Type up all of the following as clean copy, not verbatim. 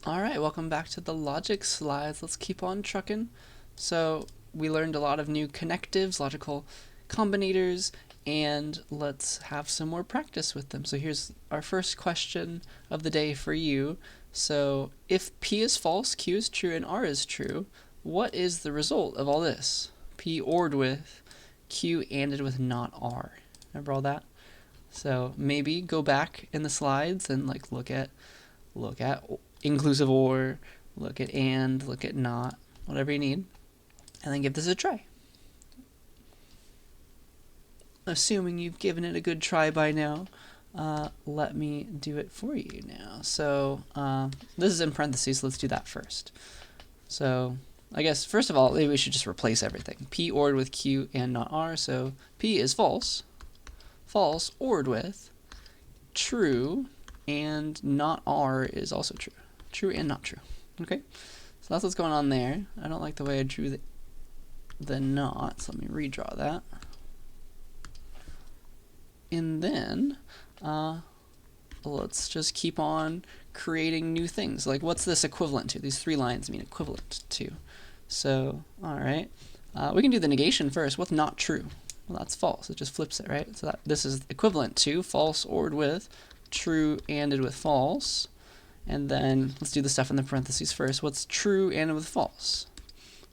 Alright, welcome back to the logic slides. Let's keep on trucking. So we learned a lot of new connectives, logical combinators, and let's have some more practice with them. So here's our first question of the day for you. So if P is false, Q is true, and R is true, what is the result of all this? P ORed with, Q ANDed with not R. Remember all that? So maybe go back in the slides and look at inclusive or, look at and, look at not, whatever you need, and then give this a try. Assuming you've given it a good try by now, let me do it for you now. So this is in parentheses, so let's do that first. So I guess first of all, maybe we should just replace everything. P ORed with Q and not R, so P is false, false ORed with true, and not R is also true. True and not true. Okay, so that's what's going on there. I don't like the way I drew the not, so let me redraw that. And then let's just keep on creating new things. Like, what's this equivalent to? These three lines mean equivalent to. So, all right, we can do the negation first. What's not true? Well, that's false. It just flips it, right? So this is equivalent to false ORed with true ANDed with false. And then let's do the stuff in the parentheses first. What's true ANDed with false?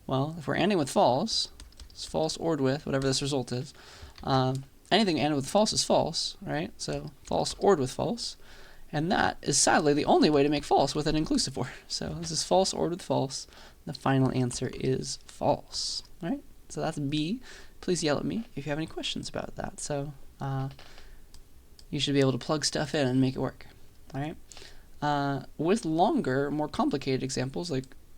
Well, if we're ANDing with false, it's false ORed with, whatever this result is. Anything ANDed with false is false, right? So false ORed with false. And that is sadly the only way to make false with an inclusive OR. So this is false ORed with false. The final answer is false, right? So that's B. Please yell at me if you have any questions about that. So you should be able to plug stuff in and make it work, all right? With longer, more complicated examples,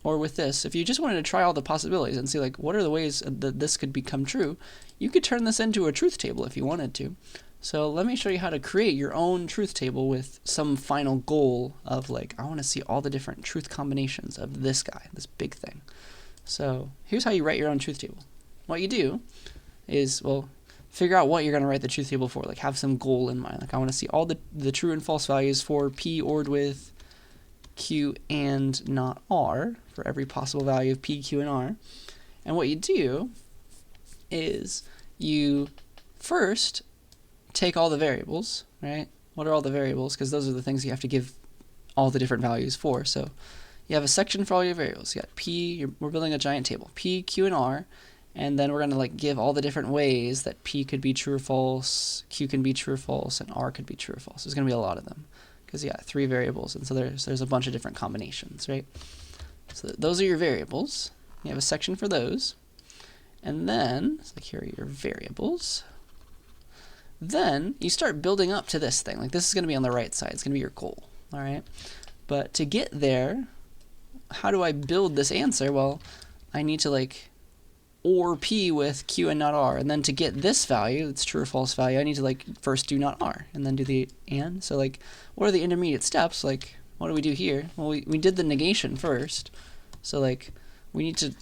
or with this, if you just wanted to try all the possibilities and see what are the ways that this could become true, you could turn this into a truth table if you wanted to. So let me show you how to create your own truth table with some final goal of I want to see all the different truth combinations of this guy, this big thing. So here's how you write your own truth table. What you do is, well, figure out what you're going to write the truth table for. Have some goal in mind. I want to see all the true and false values for P ORed with Q and not R for every possible value of P, Q, and R. And what you do is you first take all the variables, right? What are all the variables? Because those are the things you have to give all the different values for. So you have a section for all your variables. You got P, we're building a giant table. P, Q, and R. And then we're going to give all the different ways that P could be true or false, Q can be true or false, and R could be true or false. There's going to be a lot of them because you got 3 variables, and so there's a bunch of different combinations, right? So those are your variables. You have a section for those. And then, here are your variables. Then you start building up to this thing. This is going to be on the right side. It's going to be your goal, all right? But to get there, how do I build this answer? Well, I need to OR P with Q and not R, and then to get this value, it's true or false value, I need to first do not R, and then do the and. So what are the intermediate steps? What do we do here? Well, we did the negation first, so we need to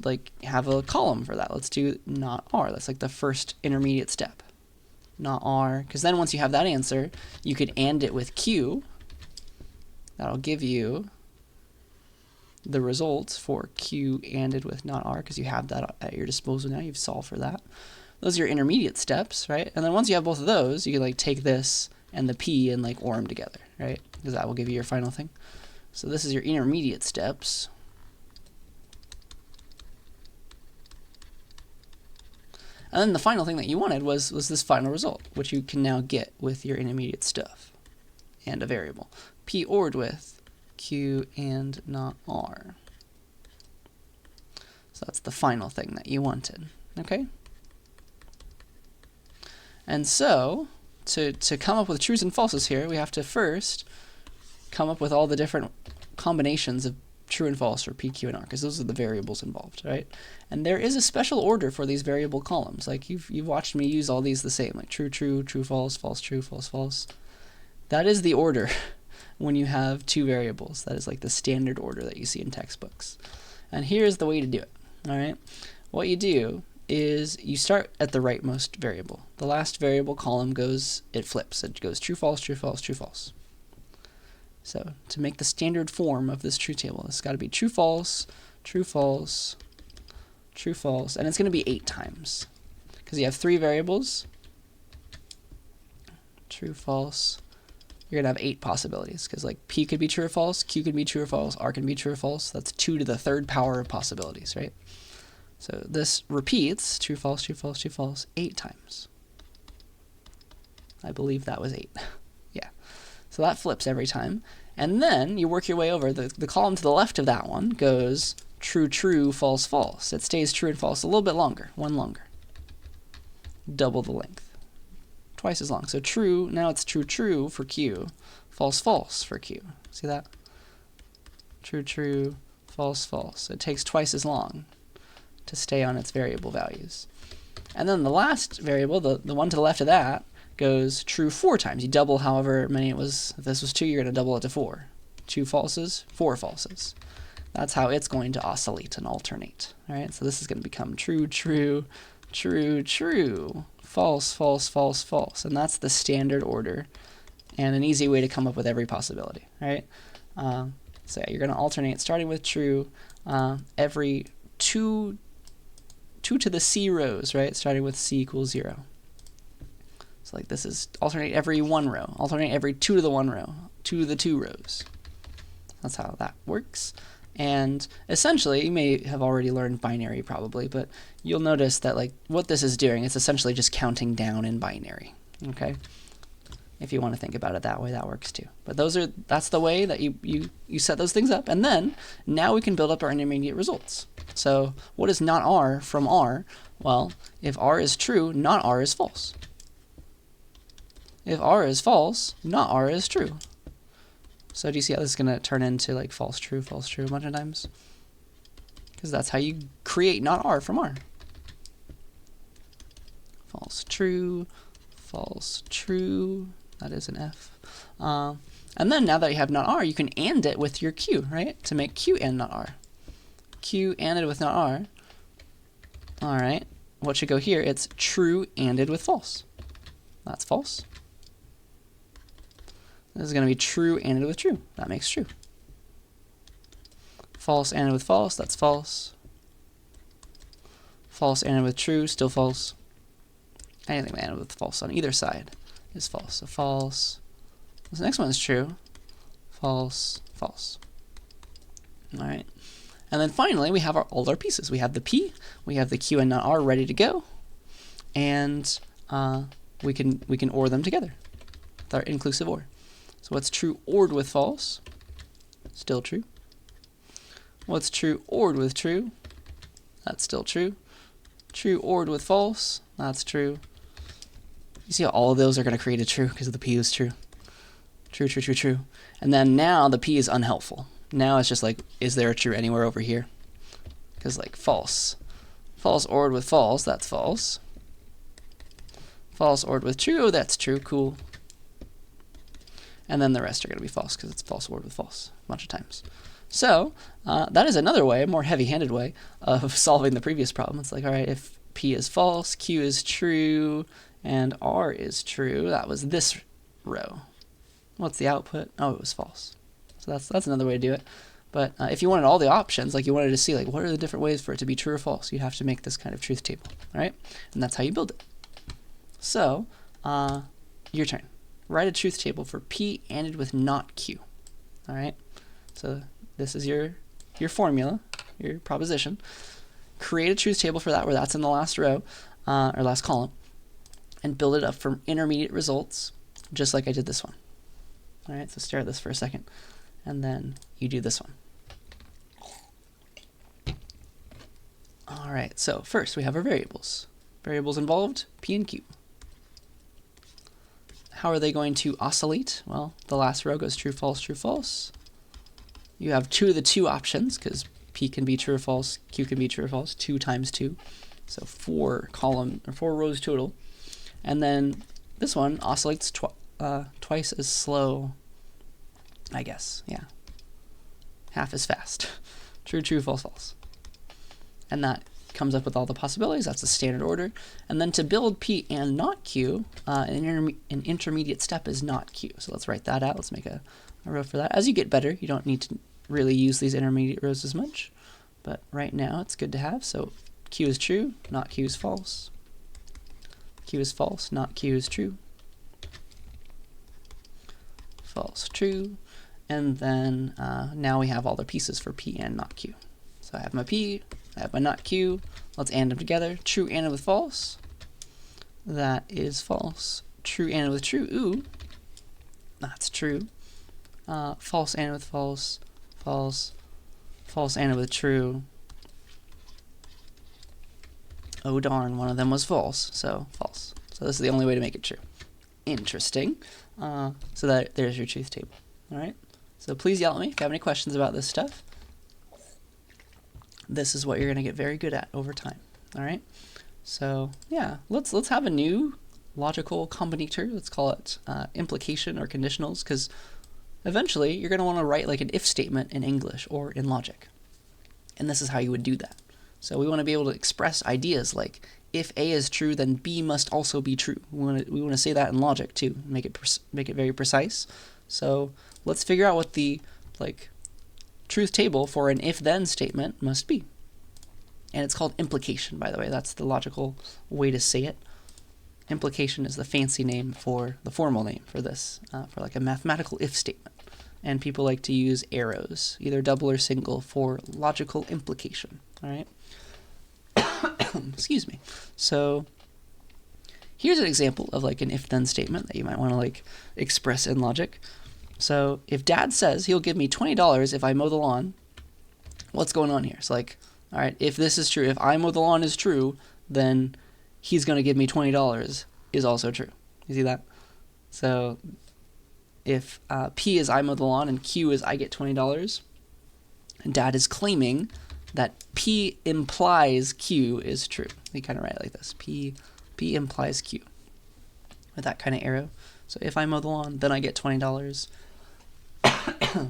have a column for that. Let's do not R. That's the first intermediate step. Not R, because then once you have that answer, you could AND it with Q. That'll give you the results for Q ANDed with not R, because you have that at your disposal now. You've solved for that. Those are your intermediate steps, right? And then once you have both of those, you can take this and the P and OR them together, right? Because that will give you your final thing. So this is your intermediate steps. And then the final thing that you wanted was this final result, which you can now get with your intermediate stuff and a variable. P ORed with Q and not R. So that's the final thing that you wanted, okay? And so, to come up with trues and falses here, we have to first come up with all the different combinations of true and false for P, Q, and R, because those are the variables involved, right? And there is a special order for these variable columns. You've watched me use all these the same, true, true, true, false, false, true, false, false. That is the order when you have 2 variables. That is the standard order that you see in textbooks. And here's the way to do it, all right? What you do is you start at the rightmost variable. The last variable column it flips. It goes true, false, true, false, true, false. So to make the standard form of this truth table, it's got to be true, false, true, false, true, false, and it's going to be 8 times because you have 3 variables. True, false. You're going to have 8 possibilities because like P could be true or false, Q could be true or false, R can be true or false. That's 2 to the 3rd power of possibilities, right? So this repeats true, false, true, false, true, false 8 times. I believe that was 8. Yeah. So that flips every time. And then you work your way over. The column to the left of that one goes true, true, false, false. It stays true and false a little bit longer, 1 longer. Double the length. Twice as long. So true, now it's true, true for Q, false, false for Q. See that? True, true, false, false. It takes twice as long to stay on its variable values. And then the last variable, the one to the left of that, goes true 4 times. You double however many it was. If this was 2, you're going to double it to 4. 2 falses, 4 falses. That's how it's going to oscillate and alternate. All right, so this is going to become true, true, true, true, false, false, false, false. And that's the standard order and an easy way to come up with every possibility. All right, so yeah, you're going to alternate starting with true every 2 to the C rows, right? Starting with C equals 0. So like this is alternate every 1 row, alternate every 2 to the 1 row, 2 to the 2 rows. That's how that works. And essentially, you may have already learned binary probably, but you'll notice that like what this is doing, it's essentially just counting down in binary. Okay? If you want to think about it that way, that works too. But that's the way that you set those things up. And then now we can build up our intermediate results. So what is not R from R? Well, if R is true, not R is false. If R is false, not R is true. So do you see how this is going to turn into like false, true a bunch of times? Because that's how you create not R from R. False, true, that is an F. And then now that you have not R, you can AND it with your Q, right? To make Q and not R. Q ANDed with not R. All right, what should go here? It's true ANDed with false. That's false. This is going to be true ANDed with true. That makes true. False ANDed with false. That's false. False ANDed with true. Still false. Anything ANDed with false on either side is false. So false. This next one is true. False. False. All right. And then finally, we have all our pieces. We have the P. We have the Q and not R ready to go. And we can OR them together with our inclusive OR. So what's true ORed with false? Still true. What's true ORed with true? That's still true. True ORed with false? That's true. You see how all of those are going to create a true because the P is true. True, true, true, true. And then now the P is unhelpful. Now it's just like, is there a true anywhere over here? Because like false. False ORed with false, that's false. False ORed with true, that's true, cool. And then the rest are going to be false because it's false ORed with false a bunch of times. So that is another way, a more heavy-handed way of solving the previous problem. It's like, all right, if P is false, Q is true, and R is true, that was this row. What's the output? Oh, it was false. So that's another way to do it. But if you wanted all the options, like you wanted to see like what are the different ways for it to be true or false, you'd have to make this kind of truth table, all right? And that's how you build it. So your turn. Write a truth table for P ANDed with not Q. All right. So this is your formula, your proposition. Create a truth table for that where that's in the last row or last column, and build it up from intermediate results, just like I did this one. All right. So stare at this for a second, and then you do this one. All right. So first we have our variables. Variables involved, P and Q. How are they going to oscillate? Well, the last row goes true, false, true, false. You have 2 of the 2 options because P can be true or false, Q can be true or false, 2 times 2. So 4 rows total. And then this one oscillates twice as slow, I guess, yeah. Half as fast. True, true, false, false. And that comes up with all the possibilities. That's the standard order. And then to build P and not Q, an intermediate step is not Q. So let's write that out. Let's make a row for that. As you get better, you don't need to really use these intermediate rows as much. But right now, it's good to have. So Q is true, not Q is false. Q is false, not Q is true. False, true. And then now we have all the pieces for P and not Q. So I have my P, I have my not Q. Let's AND them together. True AND with false. That is false. True AND with true. Ooh, that's true. False AND with false. False. False AND with true. Oh darn, one of them was false, so false. So this is the only way to make it true. Interesting. So there's your truth table. All right. So please yell at me if you have any questions about this stuff. This is what you're going to get very good at over time. All right. So yeah, let's have a new logical combinator. Let's call it implication or conditionals, because eventually you're going to want to write like an if statement in English or in logic, and this is how you would do that. So we want to be able to express ideas like, if A is true, then B must also be true. We want to say that in logic too, make it very precise. So let's figure out what the truth table for an if-then statement must be. And it's called implication, by the way. That's the logical way to say it. Implication is the fancy name for the formal name for this, for like a mathematical if statement. And people like to use arrows, either double or single, for logical implication. All right. Excuse me. So here's an example of like an if-then statement that you might want to like express in logic. So if Dad says he'll give me $20 if I mow the lawn, what's going on here? So like, all right, if this is true, if I mow the lawn is true, then he's going to give me $20 is also true. You see that? So if P is I mow the lawn and Q is I get $20, and Dad is claiming that P implies Q is true. We kind of write it like this. P implies Q with that kind of arrow. So if I mow the lawn, then I get $20.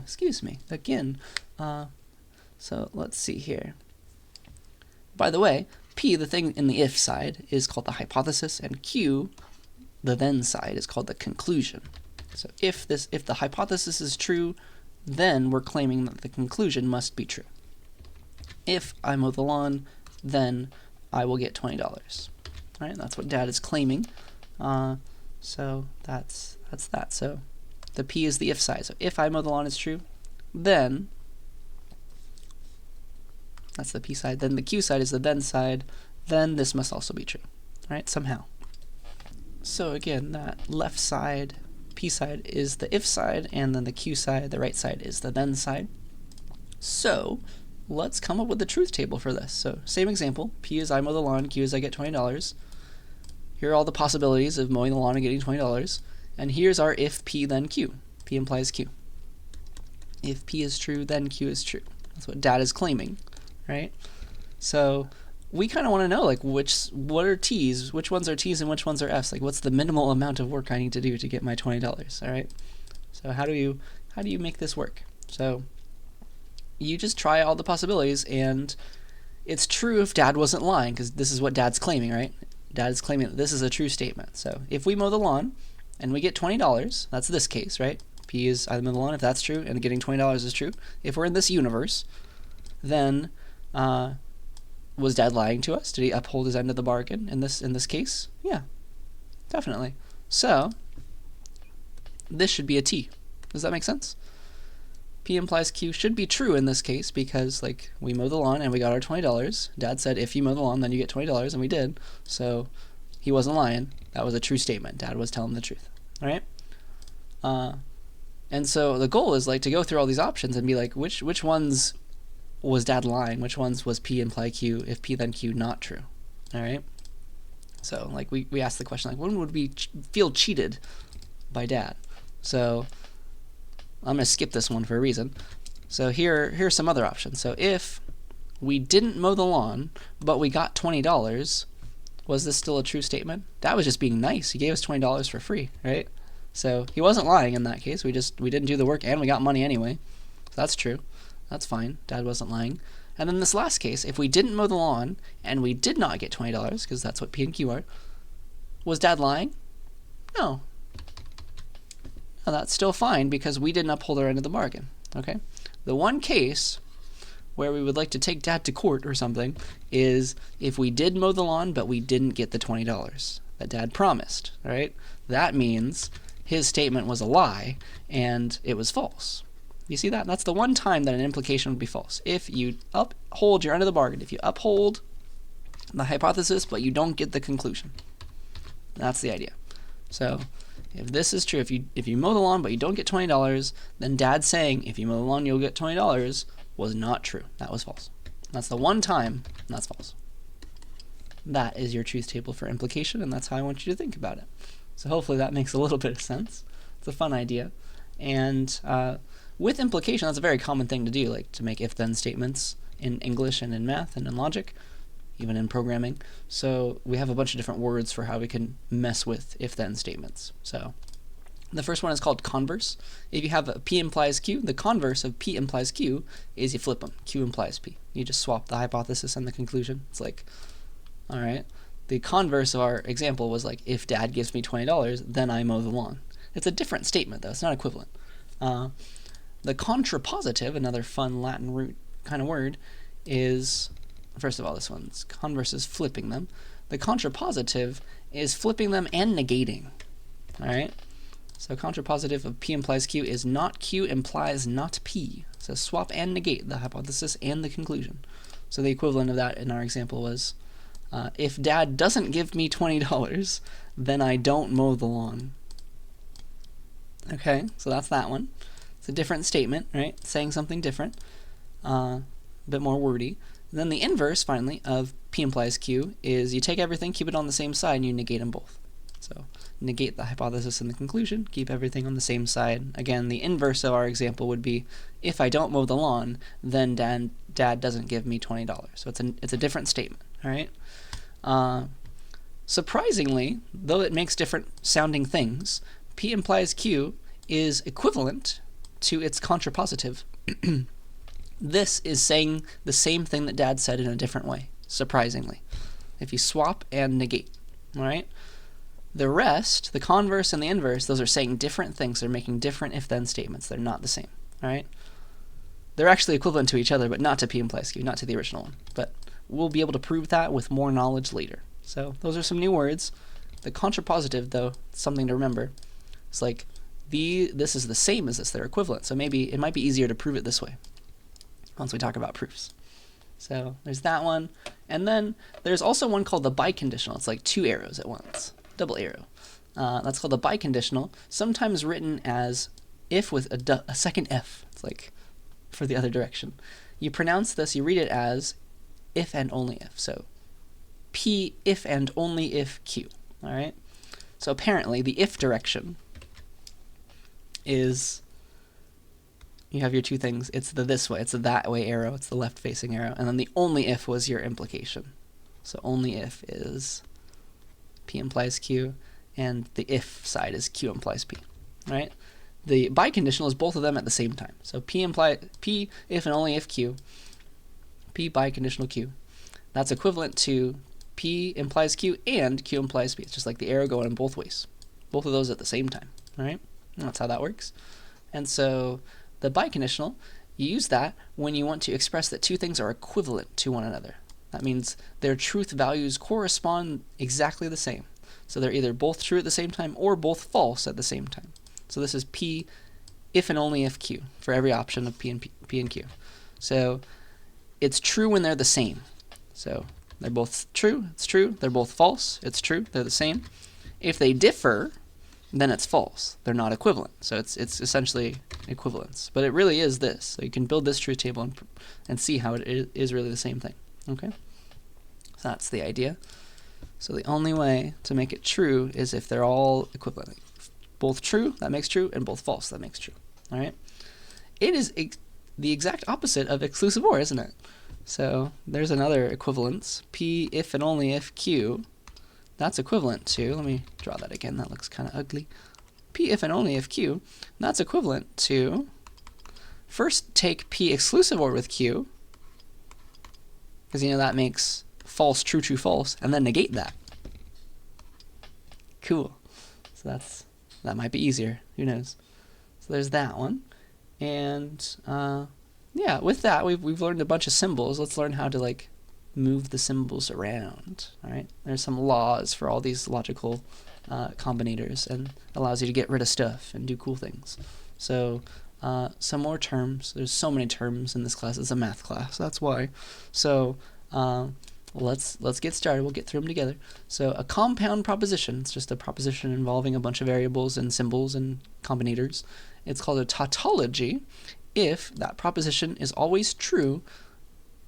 Excuse me. Again. So let's see here. By the way, P, the thing in the if side, is called the hypothesis, and Q, the then side, is called the conclusion. So if the hypothesis is true, then we're claiming that the conclusion must be true. If I mow the lawn, then I will get $20. All right, that's what Dad is claiming. So that's that. So the P is the if side. So if I mow the lawn is true, then that's the P side. Then the Q side is the then side. Then this must also be true. All right, somehow. So again, that left side, P side, is the if side, and then the Q side, the right side, is the then side. So let's come up with the truth table for this. So same example, P is I mow the lawn, Q is I get $20. Here are all the possibilities of mowing the lawn and getting $20. And here's our if P then Q. P implies Q. If P is true, then Q is true. That's what Dad is claiming, right? So we kind of want to know like what are T's, which ones are T's and which ones are F's. Like what's the minimal amount of work I need to do to get my $20, all right? So how do you make this work? So you just try all the possibilities, and it's true if Dad wasn't lying, because this is what Dad's claiming, right? Dad's claiming that this is a true statement. So if we mow the lawn and we get $20, that's this case, right? P is I mow the lawn, if that's true, and getting $20 is true. If we're in this universe, then was Dad lying to us? Did he uphold his end of the bargain in this case? Yeah, definitely. So this should be a T. Does that make sense? P implies Q should be true in this case because like we mow the lawn and we got our $20. Dad said if you mow the lawn then you get $20, and we did. So he wasn't lying. That was a true statement. Dad was telling the truth. All right. And so the goal is like to go through all these options and be like which ones was Dad lying? Which ones was P imply Q? If P then Q not true? All right. So like we asked the question like when would we feel cheated by Dad? So I'm going to skip this one for a reason. So here's some other options. So if we didn't mow the lawn, but we got $20, was this still a true statement? Dad was just being nice. He gave us $20 for free, right? So he wasn't lying in that case. We didn't do the work and we got money anyway. So that's true. That's fine. Dad wasn't lying. And then this last case, if we didn't mow the lawn and we did not get $20, because that's what P and Q are, was Dad lying? No. No, that's still fine because we didn't uphold our end of the bargain. Okay? The one case where we would like to take Dad to court or something is if we did mow the lawn but we didn't get the $20 that Dad promised. All right? That means his statement was a lie and it was false. You see that? That's the one time that an implication would be false. If you uphold your end of the bargain, if you uphold the hypothesis but you don't get the conclusion. That's the idea. So if this is true, if you mow the lawn but you don't get $20, then Dad saying if you mow the lawn you'll get $20 was not true. That was false. That's the one time that's false. That is your truth table for implication, and that's how I want you to think about it. So hopefully that makes a little bit of sense. It's a fun idea. And with implication, that's a very common thing to do, like to make if-then statements in English and in math and in logic, even in programming. So we have a bunch of different words for how we can mess with if-then statements. So the first one is called converse. If you have a P implies Q, the converse of P implies Q is you flip them. Q implies P. You just swap the hypothesis and the conclusion. It's like, all right, the converse of our example was like, if Dad gives me $20, then I mow the lawn. It's a different statement, though. It's not equivalent. The contrapositive, another fun Latin root kind of word, is, first of all, this one's converse is flipping them. The contrapositive is flipping them and negating. All right? So contrapositive of P implies Q is not Q implies not P. So swap and negate the hypothesis and the conclusion. So the equivalent of that in our example was, if Dad doesn't give me $20, then I don't mow the lawn. Okay, so that's that one. It's a different statement, right? Saying something different, a bit more wordy. And then the inverse, finally, of P implies Q is you take everything, keep it on the same side, and you negate them both. So negate the hypothesis and the conclusion, keep everything on the same side. Again, the inverse of our example would be, if I don't mow the lawn, then Dad doesn't give me $20. So it's a different statement, all right? Surprisingly, though it makes different sounding things, P implies Q is equivalent to its contrapositive. This is saying the same thing that Dad said in a different way, surprisingly, if you swap and negate, all right? The rest, the converse and the inverse, those are saying different things. They're making different if-then statements. They're not the same, all right? They're actually equivalent to each other, but not to P implies Q, not to the original one. But we'll be able to prove that with more knowledge later. So those are some new words. The contrapositive, though, something to remember. It's like this is the same as this. They're equivalent. So maybe it might be easier to prove it this way once we talk about proofs. So there's that one. And then there's also one called the biconditional. It's like two arrows at once. Double arrow. That's called a biconditional, sometimes written as if with a second F. It's like for the other direction. You pronounce this, you read it as if and only if. So P if and only if Q. All right? So apparently the if direction is, you have your two things. It's the this way, it's the that way arrow, it's the left facing arrow, and then the only if was your implication. So only if is P implies Q, and the if side is Q implies P, right? The biconditional is both of them at the same time. So P if and only if Q, P biconditional Q. That's equivalent to P implies Q and Q implies P. It's just like the arrow going in both ways. Both of those at the same time, all right? And that's how that works. And so the biconditional, you use that when you want to express that two things are equivalent to one another. That means their truth values correspond exactly the same. So they're either both true at the same time or both false at the same time. So this is P if and only if Q for every option of P and Q. So it's true when they're the same. So they're both true, it's true. They're both false, it's true, they're the same. If they differ, then it's false. They're not equivalent. So it's essentially equivalence. But it really is this. So you can build this truth table and see how it is really the same thing. Okay? So that's the idea. So the only way to make it true is if they're all equivalent. Both true, that makes true, and both false, that makes true. All right? It is the exact opposite of exclusive or, isn't it? So there's another equivalence. P if and only if Q. That's equivalent to, let me draw that again, that looks kind of ugly. P if and only if Q. That's equivalent to, first take P exclusive or with Q, because you know that makes false, true, true, false, and then negate that. Cool. So that might be easier. Who knows? So there's that one. And yeah, with that we've learned a bunch of symbols. Let's learn how to like move the symbols around. All right. There's some laws for all these logical combinators, and allows you to get rid of stuff and do cool things. So some more terms. There's so many terms in this class. It's a math class. That's why. So let's get started. We'll get through them together. So a compound proposition, it's just a proposition involving a bunch of variables and symbols and combinators. It's called a tautology if that proposition is always true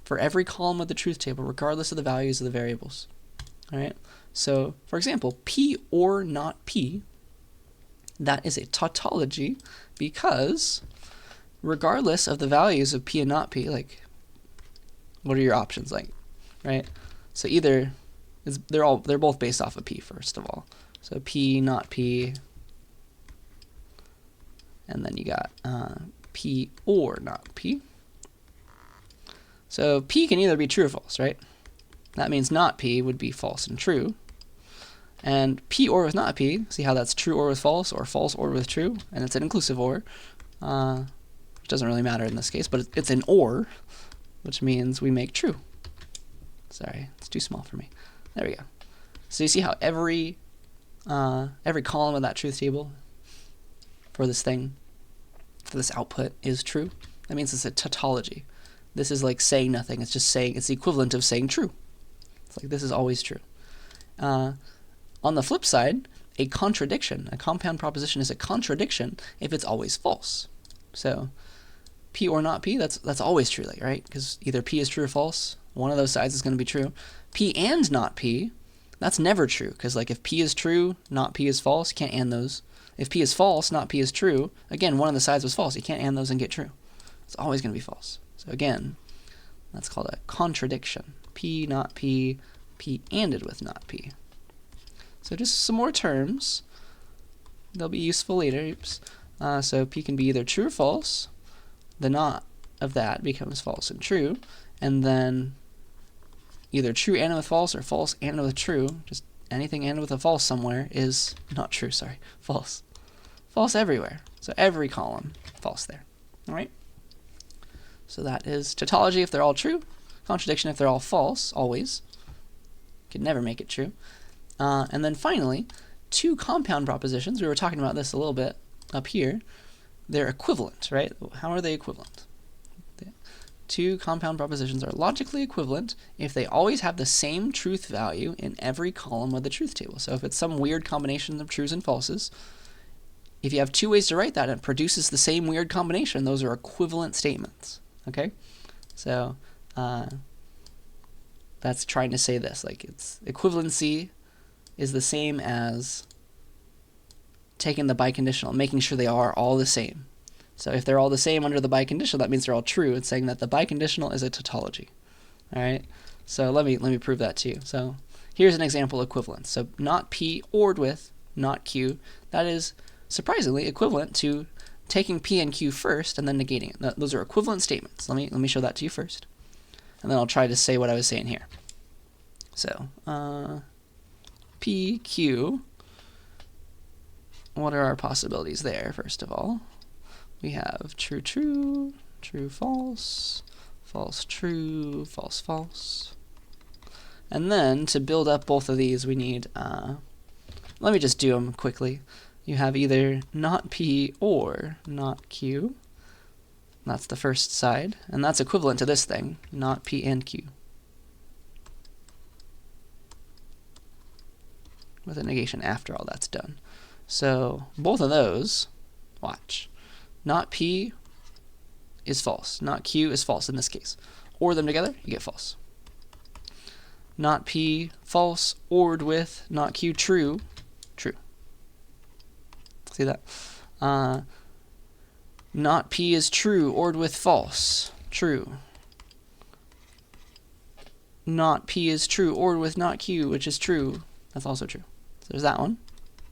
for every column of the truth table, regardless of the values of the variables. All right. So for example, P or not P, that is a tautology because regardless of the values of P and not P, like what are your options like? Right? So either they're both based off of P first of all. So P, not P, and then you got P or not P. So P can either be true or false, right? That means not P would be false and true. And P or with not P, see how that's true or with false or with true, and it's an inclusive or, which doesn't really matter in this case, but it's an or, which means we make true. Sorry, it's too small for me. There we go. So you see how every column of that truth table for this thing, for this output, is true? That means it's a tautology. This is like saying nothing. It's just saying, it's the equivalent of saying true. It's like this is always true. On the flip side, a contradiction, a compound proposition is a contradiction if it's always false. So P or not P, that's always true, like, right? Because either P is true or false. One of those sides is going to be true. P and not P, that's never true, because like if P is true, not P is false, you can't and those. If P is false, not P is true, again, one of the sides was false. You can't and those and get true. It's always going to be false. So again, that's called a contradiction. P, not P, P anded with not P. So just some more terms. They'll be useful later. Oops. So P can be either true or false. The not of that becomes false and true. And then either true and with false or false and with true. Just anything and with a false somewhere is not true, sorry, false. False everywhere. So every column, false there. All right? So that is tautology if they're all true. Contradiction if they're all false, always. Could never make it true. And then finally, two compound propositions. We were talking about this a little bit up here. They're equivalent, right? How are they equivalent? Two compound propositions are logically equivalent if they always have the same truth value in every column of the truth table. So if it's some weird combination of trues and falses, if you have two ways to write that and it produces the same weird combination, those are equivalent statements. Okay? So that's trying to say this. Like, it's equivalency is the same as taking the biconditional, making sure they are all the same. So if they're all the same under the biconditional, that means they're all true. It's saying that the biconditional is a tautology. All right. So let me prove that to you. So here's an example equivalence. So not P ORed with not Q. That is surprisingly equivalent to taking P and Q first and then negating it. Those are equivalent statements. Let me show that to you first, and then I'll try to say what I was saying here. So P, Q. What are our possibilities there? First of all, we have true, true, true, false, false, true, false, false. And then to build up both of these, we need, let me just do them quickly. You have either not P or not Q. That's the first side, and that's equivalent to this thing, not P and Q. With a negation after all that's done. So both of those, watch. Not P is false. Not Q is false in this case. OR them together, you get false. Not P, false, ORed with, not Q, true, true. See that? Not P is true, ORed with false, true. Not P is true, ORed with not Q, which is true. That's also true. So there's that one.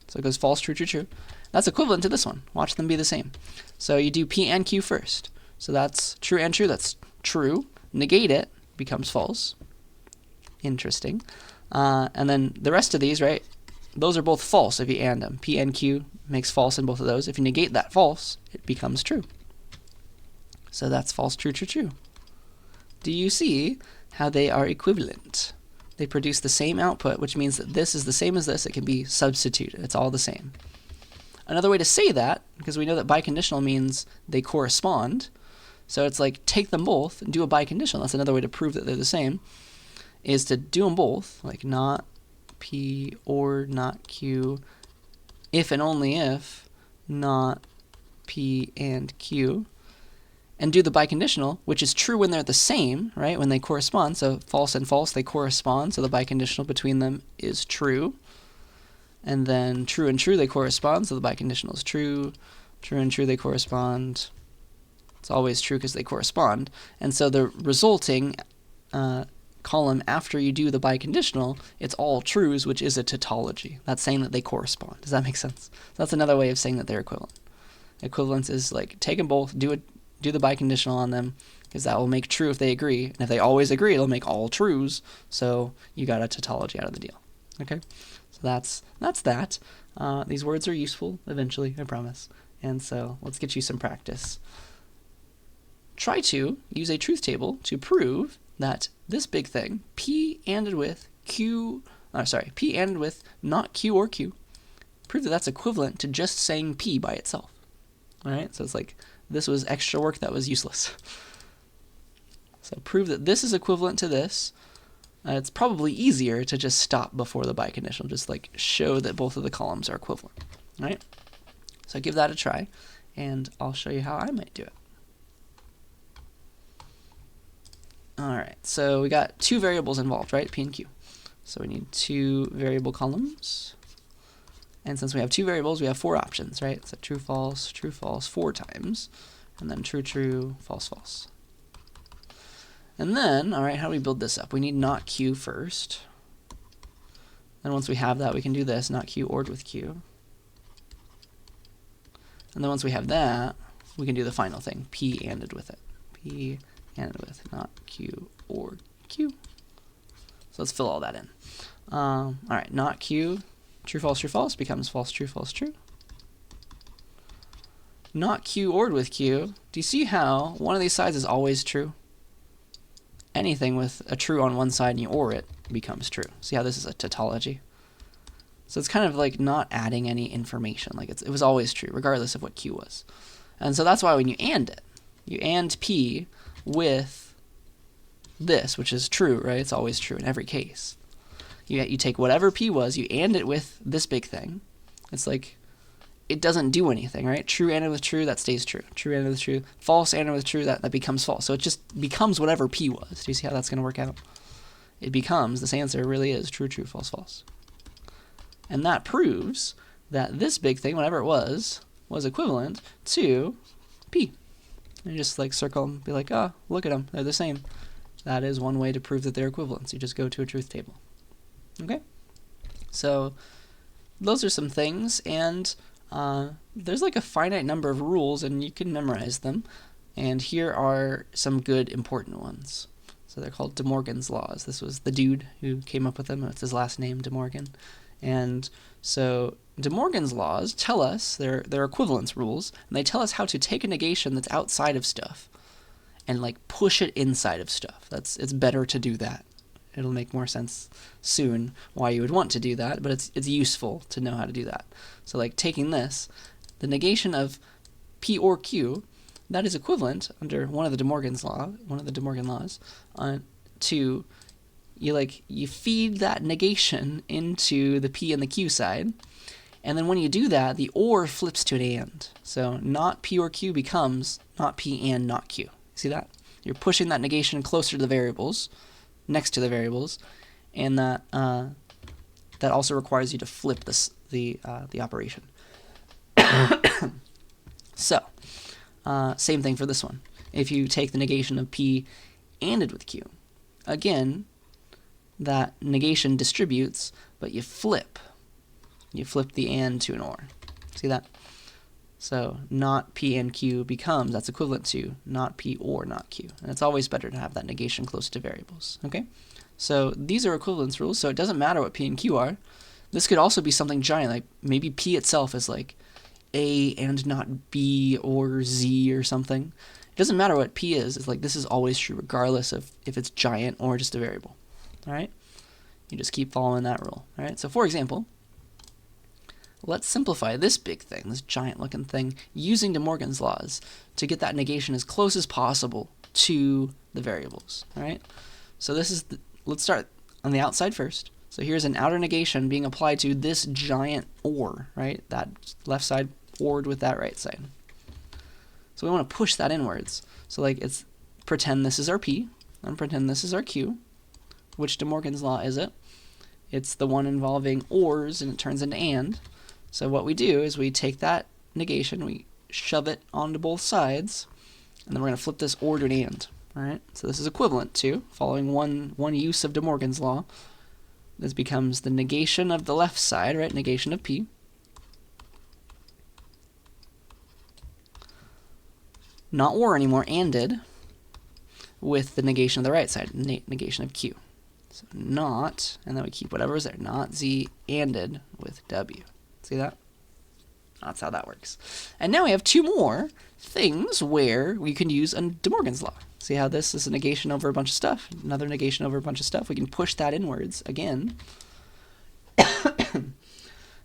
So it goes false, true, true, true. That's equivalent to this one. Watch them be the same. So you do P and Q first. So that's true and true. That's true. Negate it becomes false. Interesting. And then the rest of these, right, those are both false if you AND them. P and Q makes false in both of those. If you negate that false, it becomes true. So that's false, true, true, true. Do you see how they are equivalent? They produce the same output, which means that this is the same as this. It can be substituted. It's all the same. Another way to say that, because we know that biconditional means they correspond, so it's like take them both and do a biconditional. That's another way to prove that they're the same, is to do them both, like not P or not Q, if and only if not P and Q, and do the biconditional, which is true when they're the same, right, when they correspond. So false and false, they correspond, so the biconditional between them is true. And then true and true, they correspond, so the biconditional is true. True and true, they correspond. It's always true because they correspond. And so the resulting column after you do the biconditional, it's all trues, which is a tautology. That's saying that they correspond. Does that make sense? So that's another way of saying that they're equivalent. Equivalence is like take them both, do the biconditional on them, because that will make true if they agree. And if they always agree, it'll make all trues. So you got a tautology out of the deal. Okay? So that's that. These words are useful eventually, I promise. And so let's get you some practice. Try to use a truth table to prove that this big thing, P ANDed with Q, P ANDed with not Q or Q, prove that that's equivalent to just saying P by itself. All right, so it's like this was extra work that was useless. So prove that this is equivalent to this. It's probably easier to just stop before the biconditional, just like show that both of the columns are equivalent. All right, so give that a try, and I'll show you how I might do it. Alright, so we got two variables involved, right? P and Q. So we need two variable columns. And since we have two variables, we have four options, right? So true, false, 4 times. And then true, true, false, false. And then, alright, how do we build this up? We need not Q first. Then once we have that, we can do this, not Q ORed with Q. And then once we have that, we can do the final thing, P ANDed with it. P ANDed with not Q or Q. So let's fill all that in. All right, not Q, true, false becomes false, true, true. Not Q ORed with Q. Do you see how one of these sides is always true? Anything with a true on one side and you OR it becomes true. See how this is a tautology? So it's kind of like not adding any information. Like it was always true, regardless of what Q was. And so that's why when you AND it, you AND P with this, which is true, right? It's always true in every case. You take whatever P was, you AND it with this big thing. It's like it doesn't do anything, right? True ANDed with true, that stays true. True ANDed with true. False ANDed with true, that becomes false. So it just becomes whatever P was. Do you see how that's going to work out? It becomes, this answer really is true, true, false, false. And that proves that this big thing, whatever it was equivalent to P. And you just like circle them, be like, oh, look at them, they're the same. That is one way to prove that they're equivalent. You just go to a truth table. Okay? So those are some things, and there's like a finite number of rules, and you can memorize them. And here are some good important ones. So they're called De Morgan's laws. This was the dude who came up with them. It's his last name, De Morgan. And so De Morgan's laws tell us, they're equivalence rules, and they tell us how to take a negation that's outside of stuff and like push it inside of stuff. It's better to do that. It'll make more sense soon why you would want to do that, but it's useful to know how to do that. So like taking this, the negation of P or Q, that is equivalent under one of the De Morgan laws, to you feed that negation into the P and the Q side, and then when you do that, the OR flips to an AND. So not P or Q becomes not P and not Q. See that? You're pushing that negation closer to the variables, next to the variables, and that also requires you to flip the operation. So, same thing for this one. If you take the negation of P ANDed with Q, again, that negation distributes, but you flip the AND to an OR. See that? So not P and Q becomes, that's equivalent to not P or not Q. And it's always better to have that negation close to variables. Okay? So these are equivalence rules, so it doesn't matter what P and Q are. This could also be something giant, like maybe P itself is like A and not B or Z or something. It doesn't matter what P is. It's like this is always true regardless of if it's giant or just a variable. All right? You just keep following that rule. All right? So for example, let's simplify this big thing, this giant looking thing, using De Morgan's laws to get that negation as close as possible to the variables. All right? So this is, let's start on the outside first. So here's an outer negation being applied to this giant OR, right? That left side ORed with that right side. So we want to push that inwards. So like it's, pretend this is our P, and pretend this is our Q. Which De Morgan's law is it? It's the one involving ORs, and it turns into AND. So what we do is we take that negation, we shove it onto both sides, and then we're going to flip this OR to an AND. All right? So this is equivalent to, following one use of De Morgan's law, this becomes the negation of the left side, right? Negation of P. Not OR anymore, ANDed with the negation of the right side, negation of Q. So not, and then we keep whatever's there, not Z ANDed with W. See that? That's how that works. And now we have two more things where we can use De Morgan's law. See how this is a negation over a bunch of stuff? Another negation over a bunch of stuff. We can push that inwards again.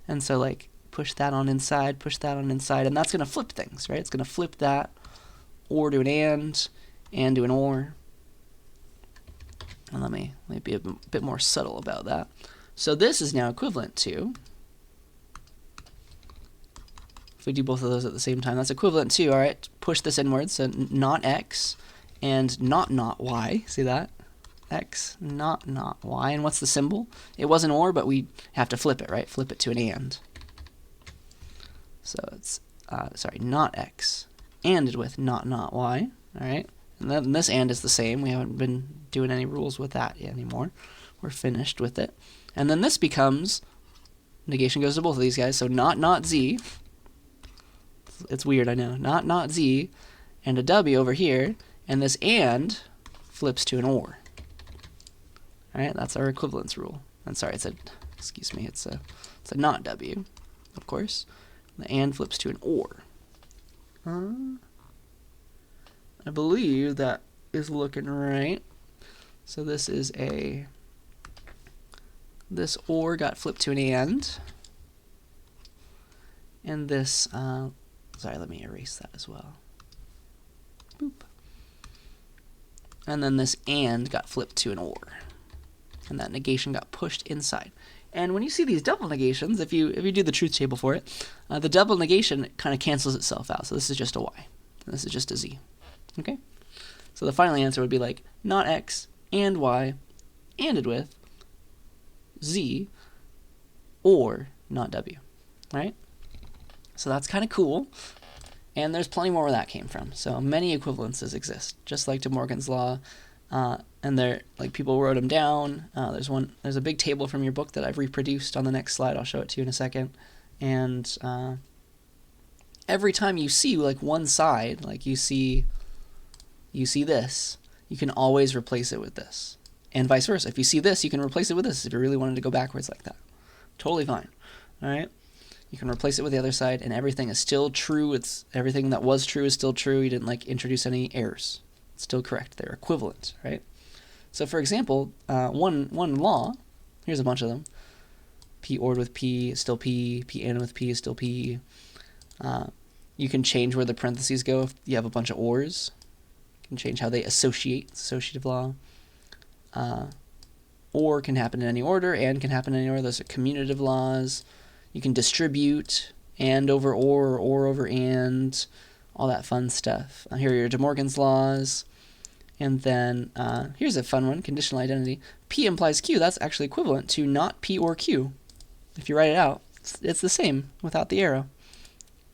And so like push that on inside, and that's going to flip things, right? It's going to flip that OR to an AND to an OR. And let me be a bit more subtle about that. So this is now equivalent to, if we do both of those at the same time, that's equivalent to, all right, push this inwards, so not X and not Y. See that? X, not Y. And what's the symbol? It was an OR, but we have to flip it, right? Flip it to an AND. So it's, not X, ANDed with not Y, all right? And then this AND is the same. We haven't been doing any rules with that anymore. We're finished with it. And then this becomes, negation goes to both of these guys, so not Z. It's weird, I know. Not Z, and a W over here, and this AND flips to an OR. All right, that's our equivalence rule. I'm sorry, it's a not W, of course. The AND flips to an OR. I believe that is looking right. So this is this OR got flipped to an AND. And this, sorry, let me erase that as well. Boop. And then this AND got flipped to an OR. And that negation got pushed inside. And when you see these double negations, if you do the truth table for it, the double negation kind of cancels itself out. So this is just a Y. And this is just a Z. Okay? So the final answer would be like not X and Y ANDed with Z or not W. Right? So that's kind of cool. And there's plenty more where that came from. So many equivalences exist, just like De Morgan's law. And they're like people wrote them down. There's a big table from your book that I've reproduced on the next slide. I'll show it to you in a second. And every time you see like one side, like you see this, you can always replace it with this, and vice versa. If you see this, you can replace it with this. If you really wanted to go backwards like that, totally fine. All right. You can replace it with the other side, and everything is still true. It's everything that was true is still true. You didn't like introduce any errors. It's still correct. They're equivalent, right? So, for example, one law. Here's a bunch of them. P ORed with P is still P. P ANDed with P is still P. You can change where the parentheses go if you have a bunch of ORs. You can change how they associate. Associative law. OR can happen in any order. AND can happen in any order. Those are commutative laws. You can distribute AND over OR over AND, all that fun stuff. Here are your De Morgan's laws. And then here's a fun one, conditional identity. P implies Q. That's actually equivalent to not P or Q. If you write it out, it's the same without the arrow.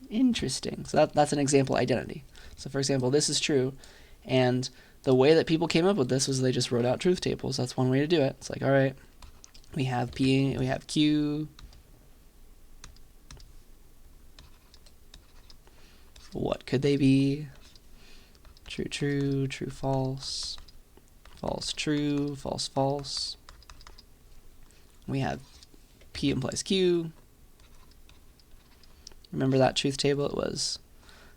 Interesting. So that's an example identity. So for example, this is true. And the way that people came up with this was they just wrote out truth tables. That's one way to do it. It's like, all right, we have P, we have Q. What could they be? True, true, true, false, false, true, false, false. We have P implies Q. Remember that truth table?